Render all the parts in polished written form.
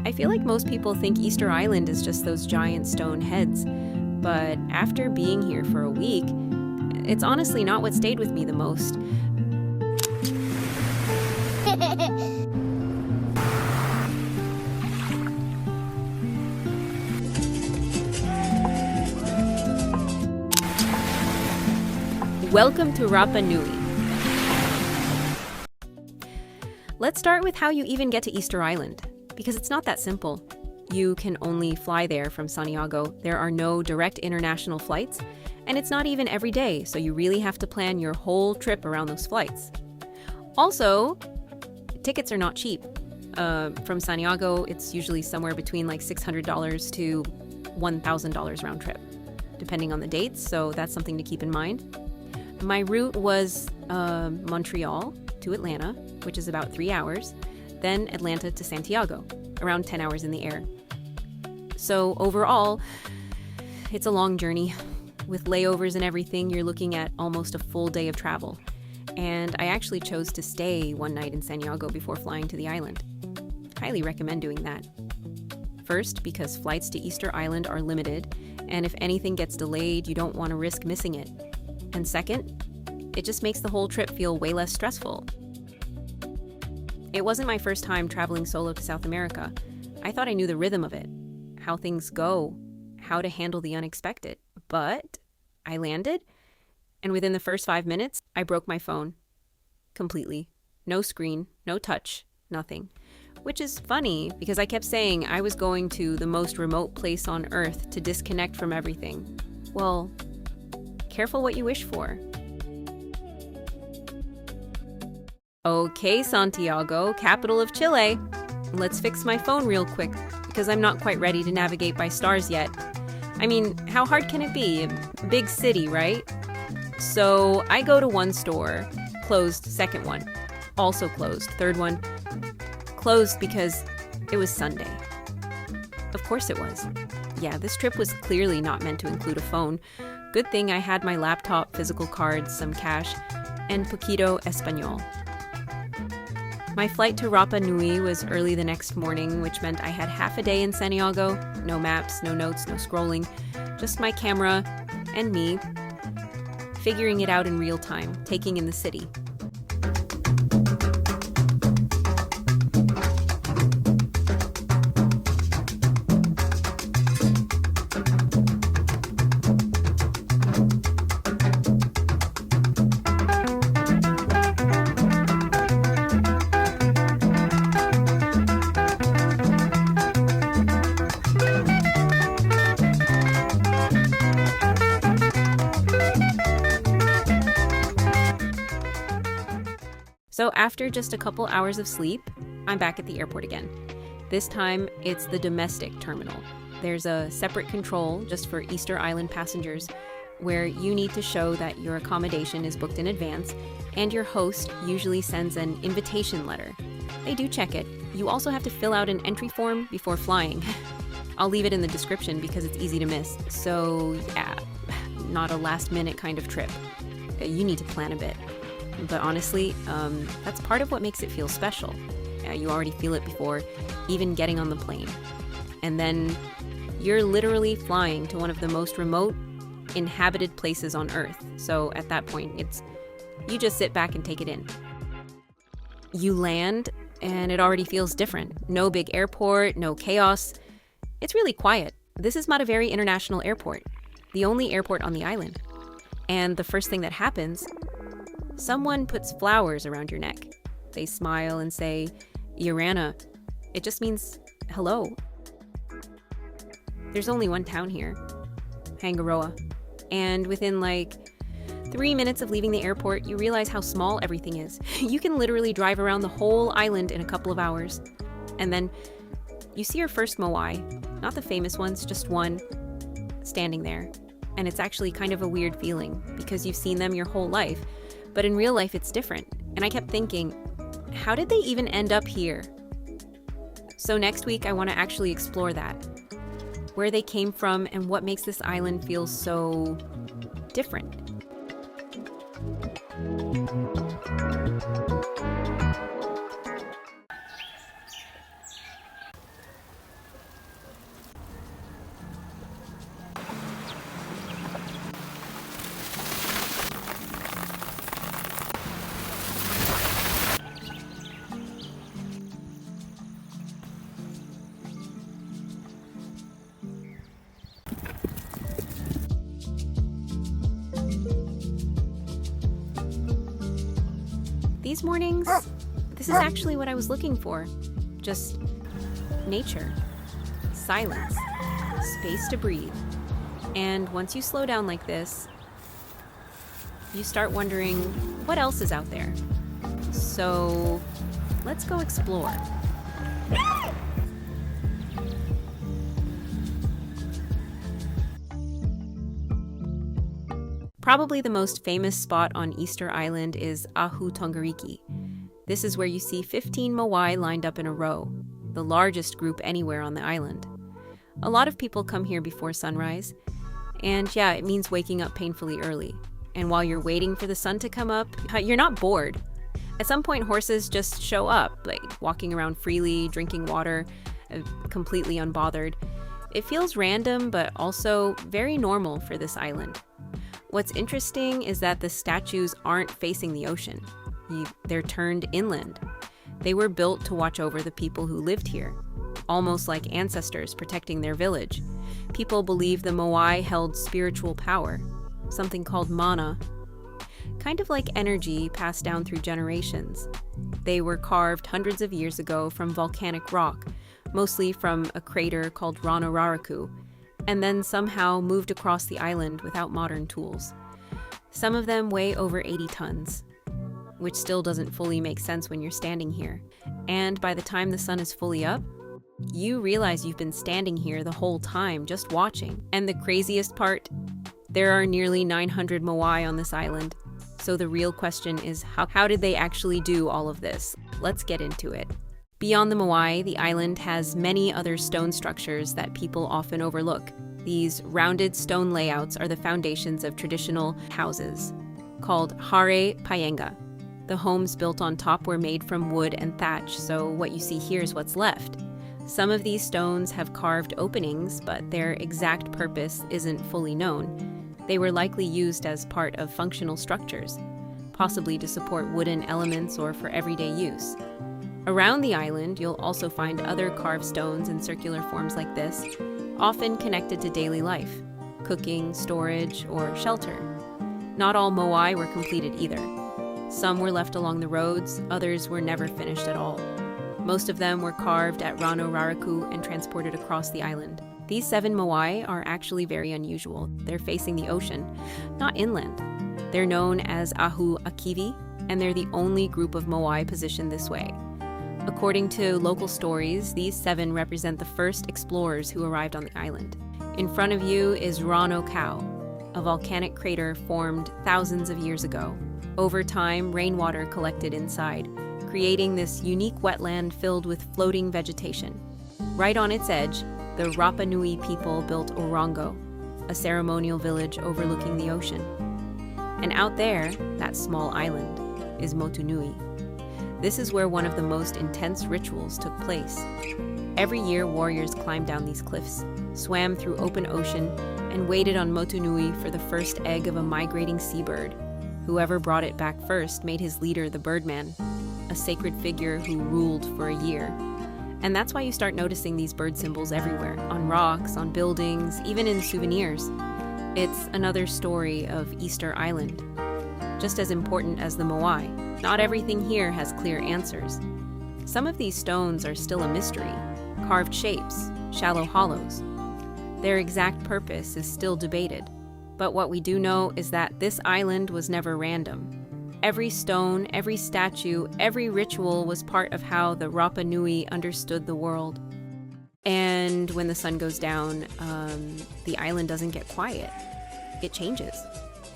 I feel like most people think Easter Island is just those giant stone heads, but after being here for a week, it's honestly not what stayed with me the most. Welcome to Rapa Nui. Let's start with how you even get to Easter Island, because it's not that simple. You can only fly there from Santiago. There are no direct international flights, and it's not even every day, so you really have to plan your whole trip around those flights. Also, tickets are not cheap. From Santiago, it's usually somewhere between like $600 to $1,000 round trip, depending on the dates, so that's something to keep in mind. My route was Montreal to Atlanta, which is about 3 hours, then Atlanta to Santiago, around 10 hours in the air. So overall, it's a long journey. With layovers and everything, you're looking at almost a full day of travel. And I actually chose to stay one night in Santiago before flying to the island. Highly recommend doing that. First, because flights to Easter Island are limited, and if anything gets delayed, you don't want to risk missing it. And second, it just makes the whole trip feel way less stressful. It wasn't my first time traveling solo to South America. I thought I knew the rhythm of it, how things go, how to handle the unexpected. But I landed, and within the first 5 minutes, I broke my phone. Completely. No screen, no touch, nothing. Which is funny, because I kept saying I was going to the most remote place on Earth to disconnect from everything. Well, careful what you wish for. Okay, Santiago, capital of Chile. Let's fix my phone real quick, because I'm not quite ready to navigate by stars yet. I mean, how hard can it be? A big city, right? So I go to one store, closed, second one, also closed, third one, closed because it was Sunday. Of course it was. Yeah, this trip was clearly not meant to include a phone. Good thing I had my laptop, physical cards, some cash, and poquito español. My flight to Rapa Nui was early the next morning, which meant I had half a day in Santiago. No maps, no notes, no scrolling. Just my camera and me, figuring it out in real time, taking in the city. So after just a couple hours of sleep, I'm back at the airport again. This time, it's the domestic terminal. There's a separate control just for Easter Island passengers where you need to show that your accommodation is booked in advance, and your host usually sends an invitation letter. They do check it. You also have to fill out an entry form before flying. I'll leave it in the description because it's easy to miss. So yeah, not a last-minute kind of trip. You need to plan a bit. But honestly, that's part of what makes it feel special. You already feel it before even getting on the plane. And then you're literally flying to one of the most remote, inhabited places on Earth. So at that point, you just sit back and take it in. You land, and it already feels different. No big airport, no chaos. It's really quiet. This is not a very international airport, the only airport on the island. And the first thing that happens, someone puts flowers around your neck. They smile and say, Yorana. It just means hello. There's only one town here, Hangaroa. And within like 3 minutes of leaving the airport, you realize how small everything is. You can literally drive around the whole island in a couple of hours. And then you see your first moai, not the famous ones, just one, standing there. And it's actually kind of a weird feeling because you've seen them your whole life. But in real life, it's different. And I kept thinking, how did they even end up here? So next week, I want to actually explore that. Where they came from and what makes this island feel so different. these mornings, this is actually what I was looking for. Just nature, silence, space to breathe. And once you slow down like this, you start wondering what else is out there. So let's go explore. Probably the most famous spot on Easter Island is Ahu Tongariki. This is where you see 15 moai lined up in a row, the largest group anywhere on the island. A lot of people come here before sunrise, and yeah, it means waking up painfully early. And while you're waiting for the sun to come up, you're not bored. At some point, horses just show up, like walking around freely, drinking water, completely unbothered. It feels random, but also very normal for this island. What's interesting is that the statues aren't facing the ocean. They're turned inland. They were built to watch over the people who lived here, almost like ancestors protecting their village. People believe the moai held spiritual power, something called mana, kind of like energy passed down through generations. They were carved hundreds of years ago from volcanic rock, mostly from a crater called Rapa Nui, and then somehow moved across the island without modern tools. Some of them weigh over 80 tons, which still doesn't fully make sense when you're standing here. And by the time the sun is fully up, you realize you've been standing here the whole time, just watching. And the craziest part, there are nearly 900 moai on this island. So the real question is, how did they actually do all of this? Let's get into it. Beyond the moai, the island has many other stone structures that people often overlook. These rounded stone layouts are the foundations of traditional houses, called hare payenga. The homes built on top were made from wood and thatch, so what you see here is what's left. Some of these stones have carved openings, but their exact purpose isn't fully known. They were likely used as part of functional structures, possibly to support wooden elements or for everyday use. Around the island, you'll also find other carved stones in circular forms like this, often connected to daily life, cooking, storage, or shelter. Not all moai were completed either. Some were left along the roads, others were never finished at all. Most of them were carved at Rapa Nui and transported across the island. These 7 moai are actually very unusual. They're facing the ocean, not inland. They're known as Ahu Akivi, and they're the only group of moai positioned this way. According to local stories, these 7 represent the first explorers who arrived on the island. In front of you is Rano Kau, a volcanic crater formed thousands of years ago. Over time, rainwater collected inside, creating this unique wetland filled with floating vegetation. Right on its edge, the Rapa Nui people built Orongo, a ceremonial village overlooking the ocean. And out there, that small island, is Motu Nui. This is where one of the most intense rituals took place. Every year, warriors climbed down these cliffs, swam through open ocean, and waited on Motu Nui for the first egg of a migrating seabird. Whoever brought it back first made his leader the birdman, a sacred figure who ruled for a year. And that's why you start noticing these bird symbols everywhere, on rocks, on buildings, even in souvenirs. It's another story of Easter Island. Just as important as the moai, not everything here has clear answers. Some of these stones are still a mystery, carved shapes, shallow hollows. Their exact purpose is still debated. But what we do know is that this island was never random. Every stone, every statue, every ritual was part of how the Rapa Nui understood the world. And when the sun goes down, the island doesn't get quiet. It changes.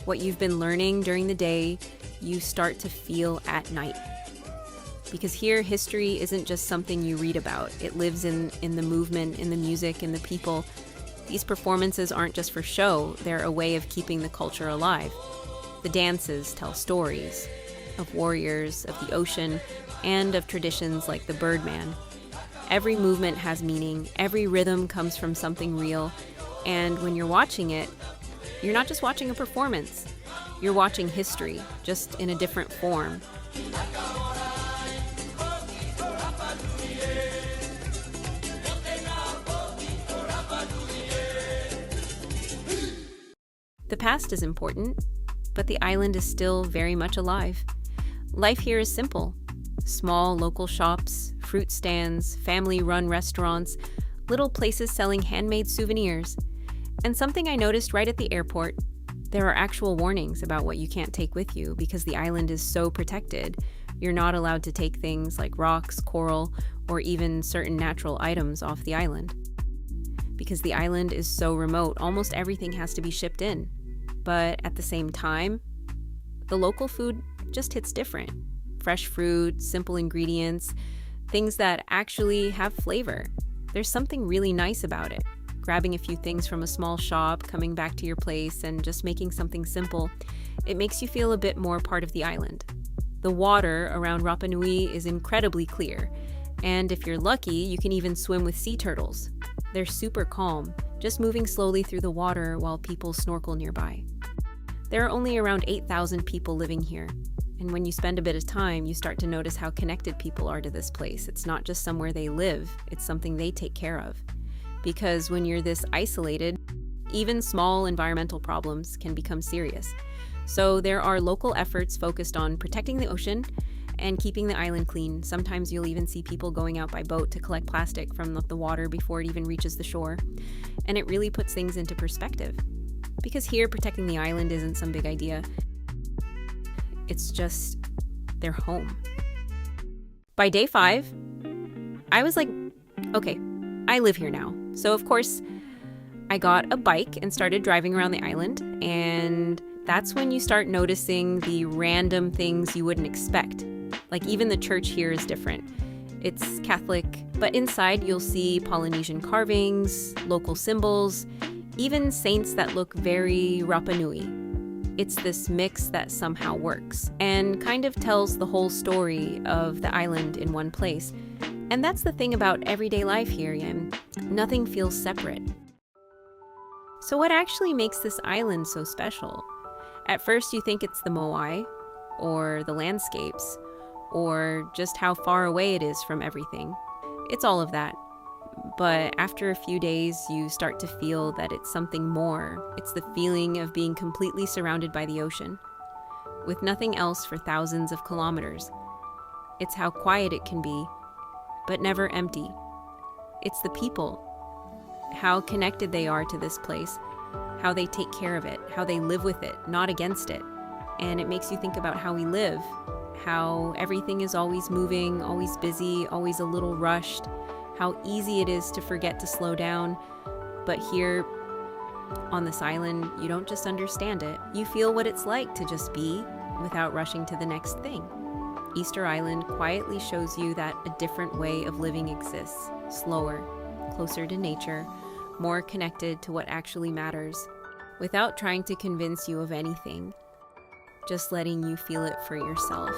What you've been learning during the day, you start to feel at night. Because here, history isn't just something you read about. It lives in the movement, in the music, in the people. These performances aren't just for show, they're a way of keeping the culture alive. The dances tell stories of warriors, of the ocean, and of traditions like the Birdman. Every movement has meaning, every rhythm comes from something real, and when you're watching it, you're not just watching a performance, you're watching history, just in a different form. The past is important, but the island is still very much alive. Life here is simple. Small local shops, fruit stands, family-run restaurants, little places selling handmade souvenirs. And something I noticed right at the airport, there are actual warnings about what you can't take with you because the island is so protected. You're not allowed to take things like rocks, coral, or even certain natural items off the island. Because the island is so remote, almost everything has to be shipped in. But at the same time, the local food just hits different. Fresh fruit, simple ingredients, things that actually have flavor. There's something really nice about it. Grabbing a few things from a small shop, coming back to your place, and just making something simple, it makes you feel a bit more part of the island. The water around Rapa Nui is incredibly clear, and if you're lucky, you can even swim with sea turtles. They're super calm, just moving slowly through the water while people snorkel nearby. There are only around 8,000 people living here, and when you spend a bit of time, you start to notice how connected people are to this place. It's not just somewhere they live, it's something they take care of. Because when you're this isolated, even small environmental problems can become serious. So there are local efforts focused on protecting the ocean and keeping the island clean. Sometimes you'll even see people going out by boat to collect plastic from the water before it even reaches the shore. And it really puts things into perspective. Because here, protecting the island isn't some big idea. It's just their home. By day 5, I was like, okay, I live here now. So of course, I got a bike and started driving around the island, and that's when you start noticing the random things you wouldn't expect. Like even the church here is different. It's Catholic, but inside you'll see Polynesian carvings, local symbols, even saints that look very Rapa Nui. It's this mix that somehow works and kind of tells the whole story of the island in one place. And that's the thing about everyday life here, Yam. Nothing feels separate. So what actually makes this island so special? At first you think it's the moai, or the landscapes, or just how far away it is from everything. It's all of that. But after a few days, you start to feel that it's something more. It's the feeling of being completely surrounded by the ocean, with nothing else for thousands of kilometers. It's how quiet it can be, but never empty. It's the people, how connected they are to this place, how they take care of it, how they live with it, not against it. And it makes you think about how we live, how everything is always moving, always busy, always a little rushed, how easy it is to forget to slow down. But here on this island, you don't just understand it, you feel what it's like to just be without rushing to the next thing. Easter Island quietly shows you that a different way of living exists, slower, closer to nature, more connected to what actually matters, without trying to convince you of anything, just letting you feel it for yourself.